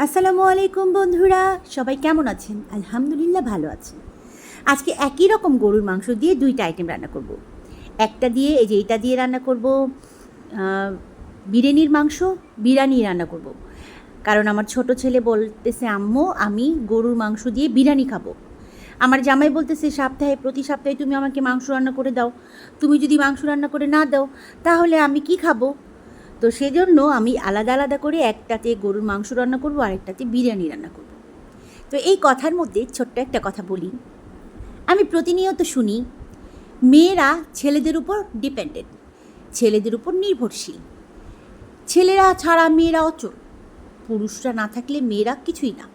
আসসালামু আলাইকুম বন্ধুরা, সবাই কেমন আছেন? আলহামদুলিল্লাহ ভালো আছি। আজকে একই রকম গরুর মাংস দিয়ে দুইটা আইটেম রান্না করব। একটা দিয়ে এই যে এটা দিয়ে রান্না করব বিরিয়ানির মাংস, বিরিয়ানি রান্না করব। কারণ আমার ছোট ছেলে বলতেছে আম্মু আমি গরুর মাংস দিয়ে বিরিয়ানি খাবো। আমার জামাই বলতেছে প্রতি সপ্তাহে তুমি আমাকে মাংস রান্না করে দাও। তুমি যদি মাংস রান্না করে না দাও তাহলে আমি কি খাবো? তো সেজন্য আমি আলাদা আলাদা করে একটাতে গরুর মাংস রান্না করবো, আরেকটাতে বিরিয়ানি রান্না করব। তো এই কথার মধ্যে ছোট্ট একটা কথা বলি। আমি প্রতিনিয়ত শুনি মেয়েরা ছেলেদের উপর ডিপেন্ডেন্ট, ছেলেদের উপর নির্ভরশীল, ছেলেরা ছাড়া মেয়েরা অচল, পুরুষরা না থাকলে মেয়েরা কিছুই না।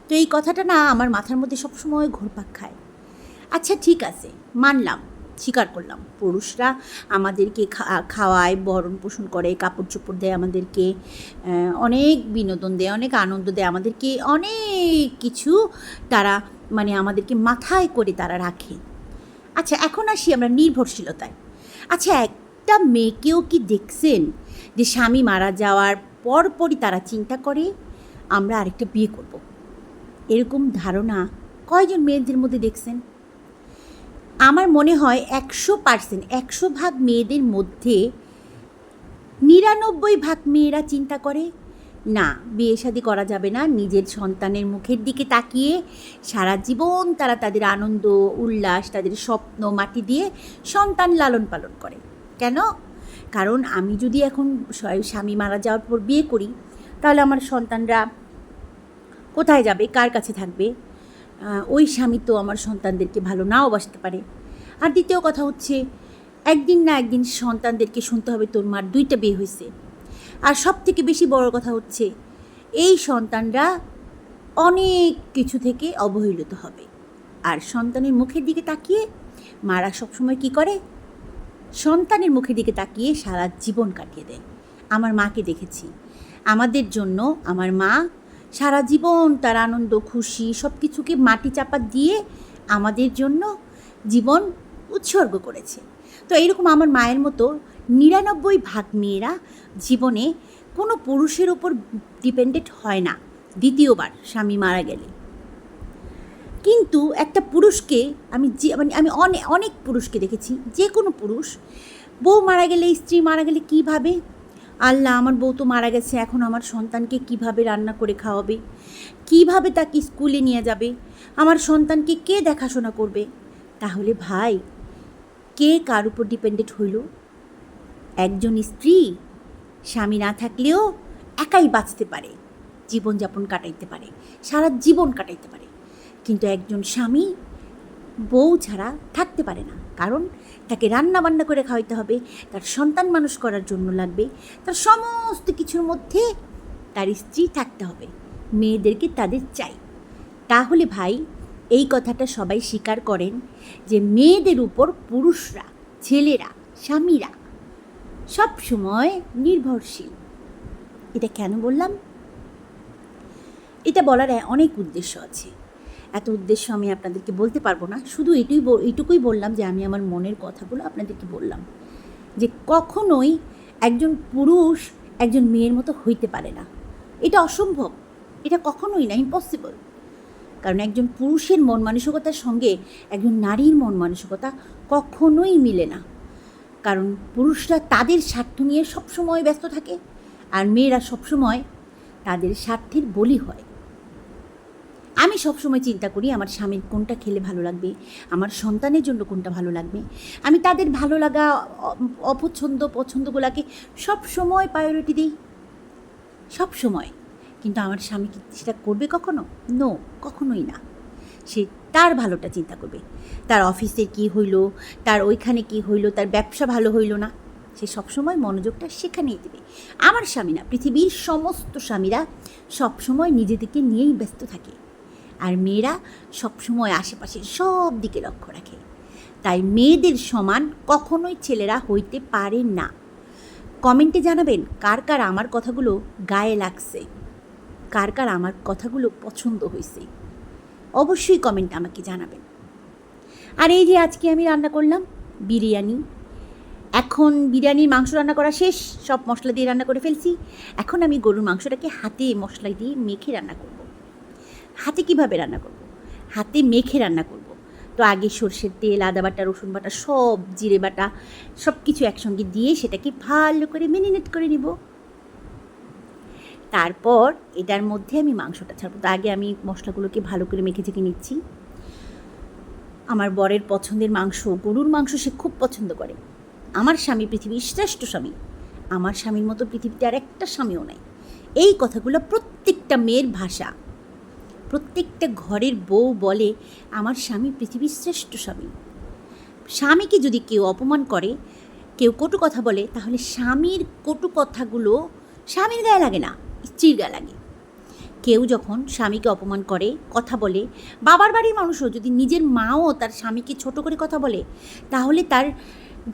তো এই কথাটা না আমার মাথার মধ্যে সবসময় ঘুরপাক খায়। আচ্ছা ঠিক আছে, মানলাম, স্বীকার করলাম, পুরুষরা আমাদেরকে খাওয়ায়, ভরণ পোষণ করে, কাপড় চোপড় দেয়, আমাদেরকে অনেক বিনোদন দেয়, অনেক আনন্দ দেয়, আমাদেরকে অনেক কিছু তারা আমাদেরকে মাথায় করে তারা রাখে। আচ্ছা এখন আসি আমরা নির্ভরশীলতায়। আচ্ছা একটা মেয়েকেও কি দেখছেন যে স্বামী মারা যাওয়ার পরপরই তারা চিন্তা করে আমরা আরেকটা বিয়ে করব? এরকম ধারণা কয়জন মেয়েদের মধ্যে দেখছেন? আমার মনে হয় 100%, 100 ভাগ মেয়েদের মধ্যে 99 ভাগ মেয়েরা চিন্তা করে না, বিয়ে শাদী করা যাবে না, নিজের সন্তানের মুখের দিকে তাকিয়ে সারা জীবন তারা তাদের আনন্দ উল্লাস, তাদের স্বপ্ন মাটি দিয়ে সন্তান লালন পালন করে। কেন? কারণ আমি যদি এখন স্বামী মারা যাওয়ার পর বিয়ে করি তাহলে আমার সন্তানরা কোথায় যাবে, কার কাছে থাকবে? ওই স্বামী তো আমার সন্তানদেরকে ভালো নাও বাসতে পারে। আর দ্বিতীয় কথা হচ্ছে, একদিন না একদিন সন্তানদেরকে শুনতে হবে তোর মার 2টা বিয়ে হয়েছে। আর সব থেকে বেশি বড় কথা হচ্ছে, এই সন্তানরা অনেক কিছু থেকে অবহেলিত হবে। আর সন্তানের মুখের দিকে তাকিয়ে মারা সবসময় কী করে? সন্তানের মুখের দিকে তাকিয়ে সারা জীবন কাটিয়ে দেয়। আমার মাকে দেখেছি, আমাদের জন্য আমার মা সারা জীবন তার আনন্দ খুশি সব কিছুকে মাটি চাপা দিয়ে আমাদের জন্য জীবন উৎসর্গ করেছে। তো এইরকম আমার মায়ের মতো 99 ভাগ মেয়েরা জীবনে কোনো পুরুষের উপর ডিপেন্ডেন্ট হয় না দ্বিতীয়বার স্বামী মারা গেলে। কিন্তু একটা পুরুষকে আমি অনেক পুরুষকে দেখেছি, যে কোনো পুরুষ বউ মারা গেলে, স্ত্রী মারা গেলে কী ভাবে? আল্লাহ, আমার বউ তো মারা গেছে, এখন আমার সন্তানকে কিভাবে রান্না করে খাওয়াবে, কিভাবে তাকে স্কুলে নিয়ে যাবে, আমার সন্তানকে কে দেখাশোনা করবে? তাহলে ভাই, কে কার উপর ডিপেন্ডেন্ট হইল? একজন স্ত্রী স্বামী না থাকলেও একাই বাঁচতে পারে, জীবনযাপন কাটাইতে পারে, সারা জীবন কাটাইতে পারে। কিন্তু একজন স্বামী বউ ছাড়া থাকতে পারে না, কারণ তাকে রান্না বান্না করে খাওয়াইতে হবে, তার সন্তান মানুষ করার জন্য লাগবে, তার সমস্ত কিছুর মধ্যে তার স্ত্রী থাকতে হবে। মেয়েদেরকে তাদের চাই। তাহলে ভাই, এই কথাটা সবাই স্বীকার করেন যে মেয়েদের উপর পুরুষরা, ছেলেরা, স্বামীরা সব সময় নির্ভরশীল। এটা কেন বললাম? এটা বলার অনেক উদ্দেশ্য আছে। এত উদ্দেশ্য আমি আপনাদেরকে বলতে পারবো না, শুধু এইটুকুই বললাম যে আমি আমার মনের কথাগুলো আপনাদেরকে বললাম যে কখনোই একজন পুরুষ একজন মেয়ের মতো হইতে পারে না। এটা অসম্ভব, এটা কখনোই না, ইম্পসিবল। কারণ একজন পুরুষের মন মানসিকতার সঙ্গে একজন নারীর মন মানসিকতা কখনোই মিলে না। কারণ পুরুষরা তাদের স্বার্থ নিয়ে সবসময় ব্যস্ত থাকে, আর মেয়েরা সবসময় তাদের স্বার্থের বলি হয়। আমি সবসময় চিন্তা করি আমার স্বামীর কোনটা খেলে ভালো লাগবে, আমার সন্তানের জন্য কোনটা ভালো লাগবে। আমি তাদের ভালো লাগা পছন্দগুলোকে সবসময় প্রায়োরিটি দিই, সবসময়। কিন্তু আমার স্বামী কি সেটা করবে কখনো? নো, কখনোই না। সে তার ভালোটা চিন্তা করবে, তার অফিসে কী হইল, তার ওইখানে কী হইল, তার ব্যবসা ভালো হইল না, সে সবসময় মনোযোগটা সেখানেই দেবে। আমার স্বামী না, পৃথিবীর সমস্ত স্বামীরা সবসময় নিজেদেরকে নিয়েই ব্যস্ত থাকে, আর মেয়েরা সবসময় আশেপাশের সব দিকে লক্ষ্য রাখে। তাই মেয়েদের সমান কখনোই ছেলেরা হইতে পারে না। কমেন্টে জানাবেন কার কার আমার কথাগুলো গায়ে লাগছে, কার কার আমার কথাগুলো পছন্দ হয়েছে, অবশ্যই কমেন্টে আমাকে জানাবেন। আর এই যে আজকে আমি রান্না করলাম বিরিয়ানি, এখন বিরিয়ানির মাংস রান্না করা শেষ, সব মশলা দিয়ে রান্না করে ফেলছি। এখন আমি গরুর মাংসটাকে হাতে মশলা দিয়ে মেখে রান্না করব। হাতে কিভাবে রান্না করব? হাতে মেখে রান্না করব। তো আগে সর্ষের তেল, আদা বাটা, রসুন বাটা, সব জিরে বাটা সব কিছু একসঙ্গে দিয়ে সেটাকে ভালো করে ম্যারিনেট করে নিব। তারপর এটার মধ্যে আমি মাংসটা ছাড়বো। তো আগে আমি মশলাগুলোকে ভালো করে মেখে চেখে নিচ্ছি। আমার বরের পছন্দের মাংস গরুর মাংস, সে খুব পছন্দ করে। আমার স্বামী পৃথিবীর শ্রেষ্ঠ স্বামী। আমার স্বামীর মতো পৃথিবীতে আর একটা স্বামীও নাই। এই কথাগুলো প্রত্যেকটা মেয়ের ভাষা। প্রত্যেকটা ঘরের বউ বলে আমার স্বামী পৃথিবীর শ্রেষ্ঠ স্বামী। স্বামীকে যদি কেউ অপমান করে, কেউ কটু কথা বলে, তাহলে স্বামীর কটু কথাগুলো স্বামীর গায়ে লাগে না, স্ত্রীর গায়ে লাগে। কেউ যখন স্বামীকে অপমান করে, কথা বলে, বাবার বাড়ির মানুষও যদি, নিজের মাও তার স্বামীকে ছোট করে কথা বলে, তাহলে তার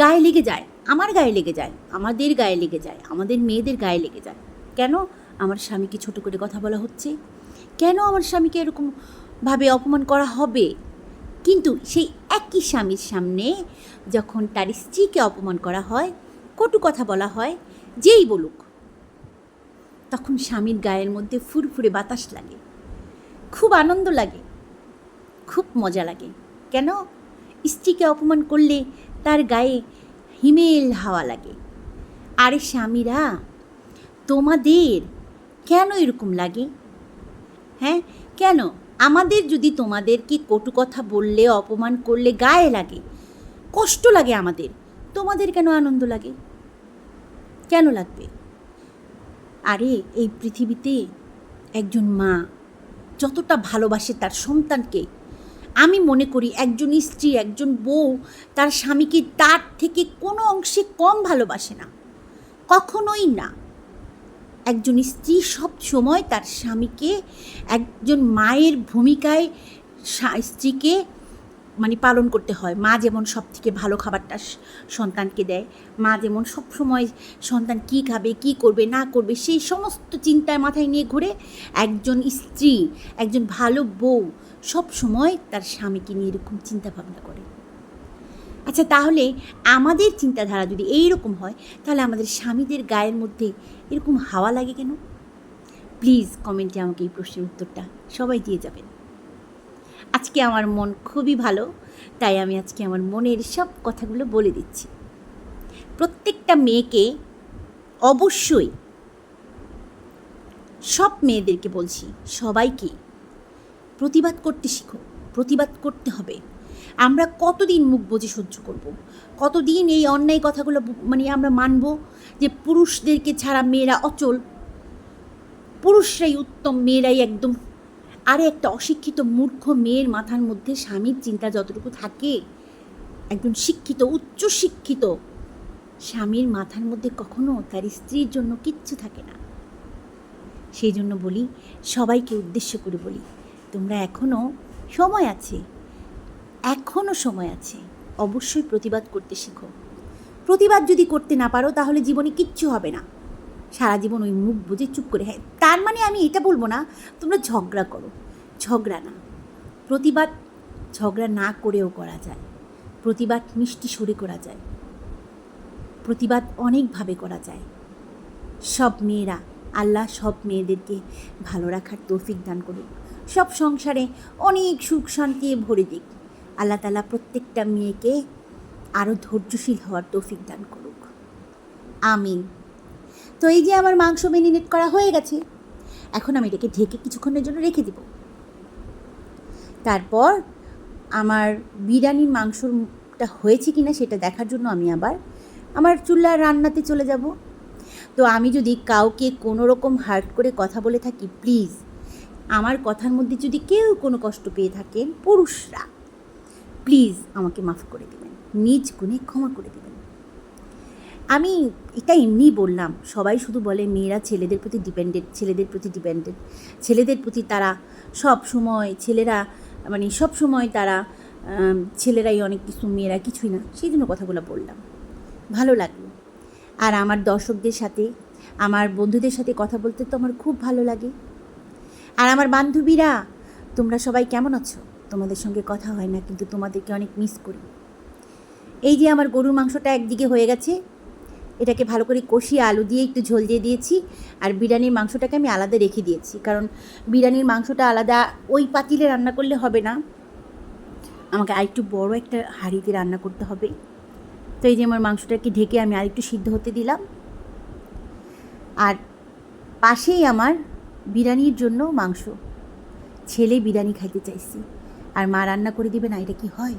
গায়ে লেগে যায়, আমার গায়ে লেগে যায়, আমাদের গায়ে লেগে যায়, আমাদের মেয়েদের গায়ে লেগে যায়। কেন আমার স্বামীকে ছোট করে কথা বলা হচ্ছে? কেন আমার স্বামীকে এরকমভাবে অপমান করা হবে? কিন্তু সেই একই স্বামীর সামনে যখন তার স্ত্রীকে অপমান করা হয়, কটু কথা বলা হয়, যেই বলুক, তখন স্বামীর গায়ের মধ্যে ফুরফুরে বাতাস লাগে, খুব আনন্দ লাগে, খুব মজা লাগে। কেন? স্ত্রীকে অপমান করলে তার গায়ে হিমেল হাওয়া লাগে। আরে স্বামীরা, তোমাদের কেন এরকম লাগে? হ্যাঁ, কেন? আমাদের যদি তোমাদেরকে কটু কথা বললে, অপমান করলে গায়ে লাগে, কষ্ট লাগে আমাদের, তোমাদের কেন আনন্দ লাগে? কেন লাগবে? আরে এই পৃথিবীতে একজন মা যতটা ভালোবাসে তার সন্তানকে, আমি মনে করি একজন স্ত্রী, একজন বউ তার স্বামীকে তার থেকে কোনো অংশে কম ভালোবাসে না, কখনোই না। একজন স্ত্রী সব সময় তার স্বামীকে, একজন মায়ের ভূমিকায় স্ত্রীকে পালন করতে হয়। মা যেমন সব থেকে ভালো খাবারটা সন্তানকে দেয়, মা যেমন সব সময় সন্তান কী খাবে, কী করবে না করবে সেই সমস্ত চিন্তায় মাথায় নিয়ে ঘুরে, একজন স্ত্রী, একজন ভালো বউ সব সময় তার স্বামীকে নিয়ে এরকম চিন্তা ভাবনা করে। আচ্ছা, তাহলে আমাদের চিন্তাধারা যদি এইরকম হয়, তাহলে আমাদের স্বামীদের গায়ের মধ্যে এরকম হাওয়া লাগে কেন? প্লিজ কমেন্টে আমাকে এই প্রশ্নের উত্তরটা সবাই দিয়ে যাবেন। আজকে আমার মন খুবই ভালো, তাই আমি আজকে আমার মনের সব কথাগুলো বলে দিচ্ছি। প্রত্যেকটা মেয়েকে অবশ্যই, সব মেয়েদেরকে বলছি, সবাইকে প্রতিবাদ করতে শিখো। প্রতিবাদ করতে হবে। আমরা কতদিন মুখ বুজে সহ্য করব? কতদিন এই অন্যায় কথাগুলো আমরা মানব যে পুরুষদেরকে ছাড়া মেয়েরা অচল, পুরুষরাই উত্তম, মেয়েরাই একদম। আরে একটা অশিক্ষিত মূর্খ মেয়ের মাথার মধ্যে স্বামীর চিন্তা যতটুকু থাকে, একজন শিক্ষিত, উচ্চ শিক্ষিত স্বামীর মাথার মধ্যে কখনো তার স্ত্রীর জন্য কিচ্ছু থাকে না। সেই জন্য বলি, সবাইকে উদ্দেশ্য করে বলি, তোমরা এখনও সময় আছে, এখনও সময় আছে, অবশ্যই প্রতিবাদ করতে শেখো। প্রতিবাদ যদি করতে না পারো, তাহলে জীবনে কিচ্ছু হবে না। সারা জীবন ওই মুখ বুঝে চুপ করে। হ্যাঁ, তার মানে আমি এটা বলবো না তোমরা ঝগড়া করো, ঝগড়া না। প্রতিবাদ ঝগড়া না করেও করা যায়। প্রতিবাদ মিষ্টি সুরে করা যায়। প্রতিবাদ অনেকভাবে করা যায়। সব মেয়েরা, আল্লাহ সব মেয়েদেরকে ভালো রাখার তৌফিক দান করুক, সব সংসারে অনেক সুখ শান্তি ভরে দিক। আল্লাহ তাআলা প্রত্যেকটা মেয়েকে আরও ধৈর্যশীল হওয়ার তৌফিক দান করুক, আমিন। তো এই যে আমার মাংস ম্যারিনেট করা হয়ে গেছে, এখন আমি এটাকে ঢেকে কিছুক্ষণের জন্য রেখে দেব। তারপর আমার বিরিয়ানির মাংসটা হয়েছে কি না সেটা দেখার জন্য আমি আবার আমার চুলার রান্নাতে চলে যাব। তো আমি যদি কাউকে কোনো রকম হার্ট করে কথা বলে থাকি, প্লিজ আমার কথার মধ্যে যদি কেউ কোনো কষ্ট পেয়ে থাকেন, পুরুষরা প্লিজ আমাকে মাফ করে দেবেন, নিজ গুণে ক্ষমা করে দেবেন। আমি এটা এমনি বললাম, সবাই শুধু বলে মেয়েরা ছেলেদের প্রতি ডিপেন্ডেন্ট, ছেলেদের প্রতি ডিপেন্ডেন্ট, ছেলেদের প্রতি তারা সব সময়, ছেলেরা সব সময় তারা, ছেলেরাই অনেক কিছু, মেয়েরা কিছুই না। সেই জন্য কথাগুলো বললাম, ভালো লাগলো। আর আমার দর্শকদের সাথে, আমার বন্ধুদের সাথে কথা বলতে তো আমার খুব ভালো লাগে। আর আমার বান্ধবীরা, তোমরা সবাই কেমন আছো? তোমাদের সঙ্গে কথা হয় না, কিন্তু তোমাদেরকে অনেক মিস করি। এই যে আমার গরুর মাংসটা একদিকে হয়ে গেছে, এটাকে ভালো করে কষিয়ে আলু দিয়ে একটু ঝোল দিয়ে দিয়েছি। আর বিরিয়ানির মাংসটাকে আমি আলাদা রেখে দিয়েছি, কারণ বিরিয়ানির মাংসটা আলাদা ওই পাতিলে রান্না করলে হবে না, আমাকে আরেকটু বড় একটা হাঁড়িতে রান্না করতে হবে। তো এই যে আমার মাংসটাকে ঢেকে আমি আরেকটু সিদ্ধ হতে দিলাম। আর পাশেই আমার বিরিয়ানির জন্য মাংস, ছেলে বিরিয়ানি খাইতে চাইছি আর মা রান্না করে দিবে না, এটা কি হয়?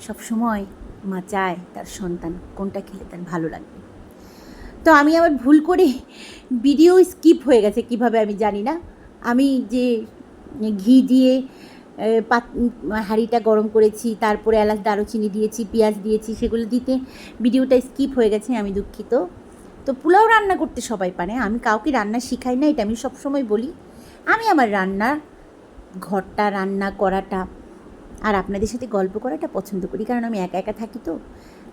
সব সময় মা চায় তার সন্তান কোনটা খেলে তার ভালো লাগবে। তো আমি আবার ভুল করে ভিডিও স্কিপ হয়ে গেছে, কিভাবে আমি জানি না। আমি যে ঘি দিয়ে হাঁড়িটা গরম করেছি, তারপরে এলাচ দারুচিনি দিয়েছি, পেঁয়াজ দিয়েছি, সেগুলো দিতে ভিডিওটা স্কিপ হয়ে গেছে, আমি দুঃখিত। তো পোলাও রান্না করতে সবাই পারে, আমি কাউকে রান্না শিখাই না, এটা আমি সবসময় বলি। আমি আমার রান্নার ঘরটা, রান্না করাটা আর আপনাদের সাথে গল্প করাটা পছন্দ করি, কারণ আমি একা একা থাকি। তো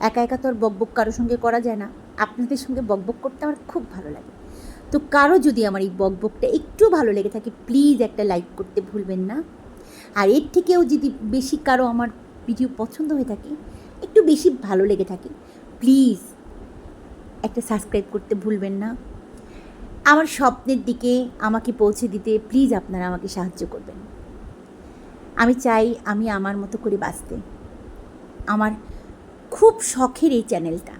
একা একা তো আর বকবক কারোর সঙ্গে করা যায় না, আপনাদের সঙ্গে বকবক করতে আমার খুব ভালো লাগে। তো কারো যদি আমার এই বকবকটা একটু ভালো লেগে থাকে, প্লিজ একটা লাইক করতে ভুলবেন না। আর এর থেকেও যদি বেশি কারো আমার ভিডিও পছন্দ হয়ে থাকে, একটু বেশি ভালো লেগে থাকে, প্লিজ একটা সাবস্ক্রাইব করতে ভুলবেন না। আমার স্বপ্নের দিকে আমাকে পৌঁছে দিতে প্লিজ আপনারা আমাকে সাহায্য করবেন। আমি চাই আমি আমার মতো করে বাঁচতে। আমার খুব শখের এই চ্যানেলটা।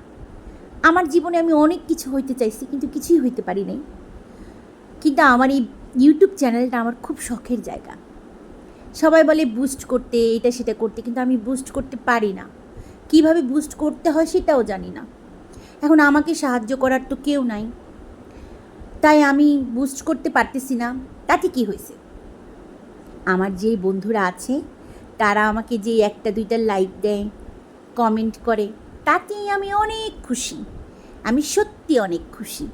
আমার জীবনে আমি অনেক কিছু হইতে চাইছি, কিন্তু কিছুই হইতে পারি নাই। কিন্তু আমার এই ইউটিউব চ্যানেলটা আমার খুব শখের জায়গা। সবাই বলে বুস্ট করতে, এটা সেটা করতে, কিন্তু আমি বুস্ট করতে পারি না। কিভাবে বুস্ট করতে হয় সেটাও জানি না। এখন আমাকে সাহায্য করার তো কেউ নাই, তাই আমি বুস্ট করতে পারতেছি না। তাতে কি হয়েছে? আমার যে বন্ধুরা আছে তারা আমাকে যে একটা দুইটা লাইক দেয়, কমেন্ট করে, তাতেই আমি অনেক খুশি। আমি সত্যি অনেক খুশি।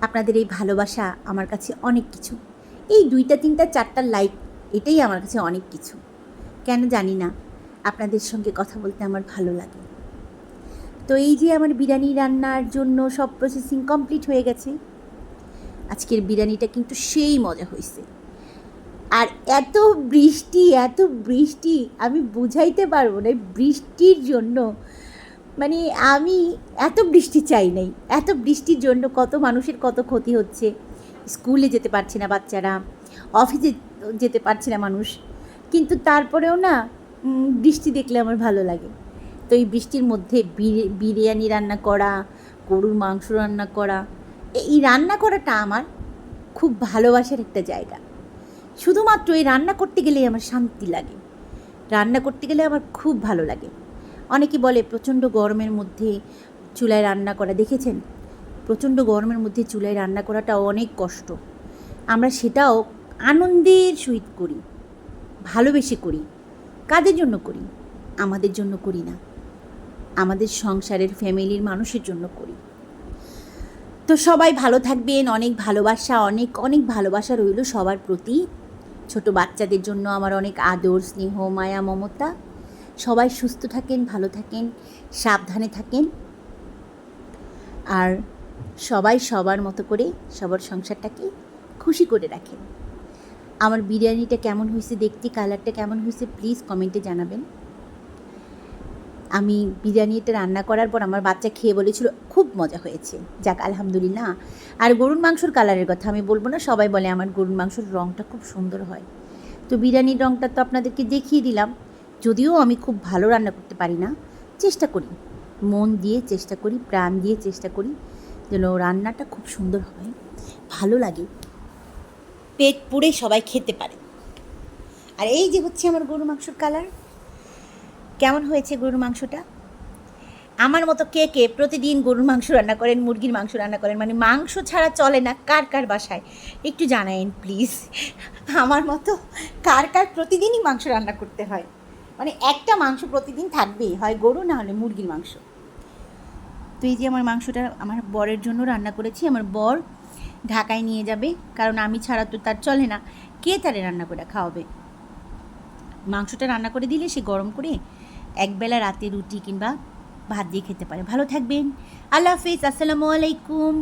আপনাদের এই ভালোবাসা আমার কাছে অনেক কিছু। এই 2টা 3টা 4টা লাইক, এটাই আমার কাছে অনেক কিছু। কেন জানি না, আপনাদের সঙ্গে কথা বলতে আমার ভালো লাগে। তো এই যে আমার বিরিয়ানি রান্নার জন্য সব প্রসেসিং কমপ্লিট হয়ে গেছে। আজকের বিরিয়ানিটা কিন্তু সেই মজা হয়েছে। আর এত বৃষ্টি আমি বুঝাইতে পারবো না। বৃষ্টির জন্য মানে আমি এত বৃষ্টি চাই নাই। এত বৃষ্টির জন্য কত মানুষের কত ক্ষতি হচ্ছে। স্কুলে যেতে পারছে না বাচ্চারা, অফিসে যেতে পারছে না মানুষ, কিন্তু তারপরেও না বৃষ্টি দেখলে আমার ভালো লাগে। তো এই বৃষ্টির মধ্যে বিরিয়ানি রান্না করা, গরুর মাংস রান্না করা, এই রান্না করাটা আমার খুব ভালোবাসার একটা জায়গা। শুধুমাত্র এই রান্না করতে গেলেই আমার শান্তি লাগে, রান্না করতে গেলে আমার খুব ভালো লাগে। অনেকে বলে প্রচণ্ড গরমের মধ্যে চুলায় রান্না করা, দেখেছেন? প্রচণ্ড গরমের মধ্যে চুলায় রান্না করাটা অনেক কষ্ট। আমরা সেটাও আনন্দের সহিত করি, ভালোবেসে করি। কাদের জন্য করি? আমাদের জন্য করি না, আমাদের সংসারের ফ্যামিলির মানুষের জন্য করি। তো সবাই ভালো থাকবেন, অনেক ভালোবাসা, অনেক অনেক ভালোবাসা রইল সবার প্রতি। ছোট বাচ্চাদের জন্য আমার অনেক আদর, স্নেহ, মায়া, মমতা। সবাই সুস্থ থাকেন, ভালো থাকেন, সাবধানে থাকেন, আর সবাই সবার মতো করে সবার সংসারটাকে খুশি করে রাখেন। আমার বিরিয়ানিটা কেমন হয়েছে দেখতে, কালারটা কেমন হয়েছে, প্লিজ কমেন্টে জানাবেন। আমি বিরিয়ানিটা রান্না করার পর আমার বাচ্চা খেয়ে বলেছিল খুব মজা হয়েছে। যাক, আলহামদুলিল্লাহ। আর গরুর মাংসর কালারের কথা আমি বলবো না, সবাই বলে আমার গরুর মাংসর রঙটা খুব সুন্দর হয়। তো বিরিয়ানির রঙটা তো আপনাদেরকে দেখিয়ে দিলাম। যদিও আমি খুব ভালো রান্না করতে পারি না, চেষ্টা করি, মন দিয়ে চেষ্টা করি, প্রাণ দিয়ে চেষ্টা করি যেন রান্নাটা খুব সুন্দর হয়, ভালো লাগে, পেট পুড়ে সবাই খেতে পারে। আর এই যে হচ্ছে আমার গরুর মাংসর কালার। কেমন হয়েছে গরুর মাংসটা? আমার মতো কে কে প্রতিদিন গরুর মাংস রান্না করেন, মুরগির মাংস রান্না করেন, মানে মাংস ছাড়া চলে না, কার কার বাসায় একটু জানাইন প্লিজ। আমার মতো কার কার প্রতিদিনই মাংস রান্না করতে হয়, মানে একটা মাংস প্রতিদিন থাকবেই, হয় গরু না হলে মুরগির মাংস। তো এই যে আমার মাংসটা আমার বরের জন্য রান্না করেছি। আমার বর ঢাকায় নিয়ে যাবে, কারণ আমি ছাড়া তো তার চলে না, কে তারে রান্না করে খাওয়াবে? মাংসটা রান্না করে দিলে সে গরম করে একবেলা রাতে রুটি কিংবা ভাত দিয়ে খেতে পারে। ভালো থাকবেন, আল্লাহ হাফিজ, আসসালামু আলাইকুম।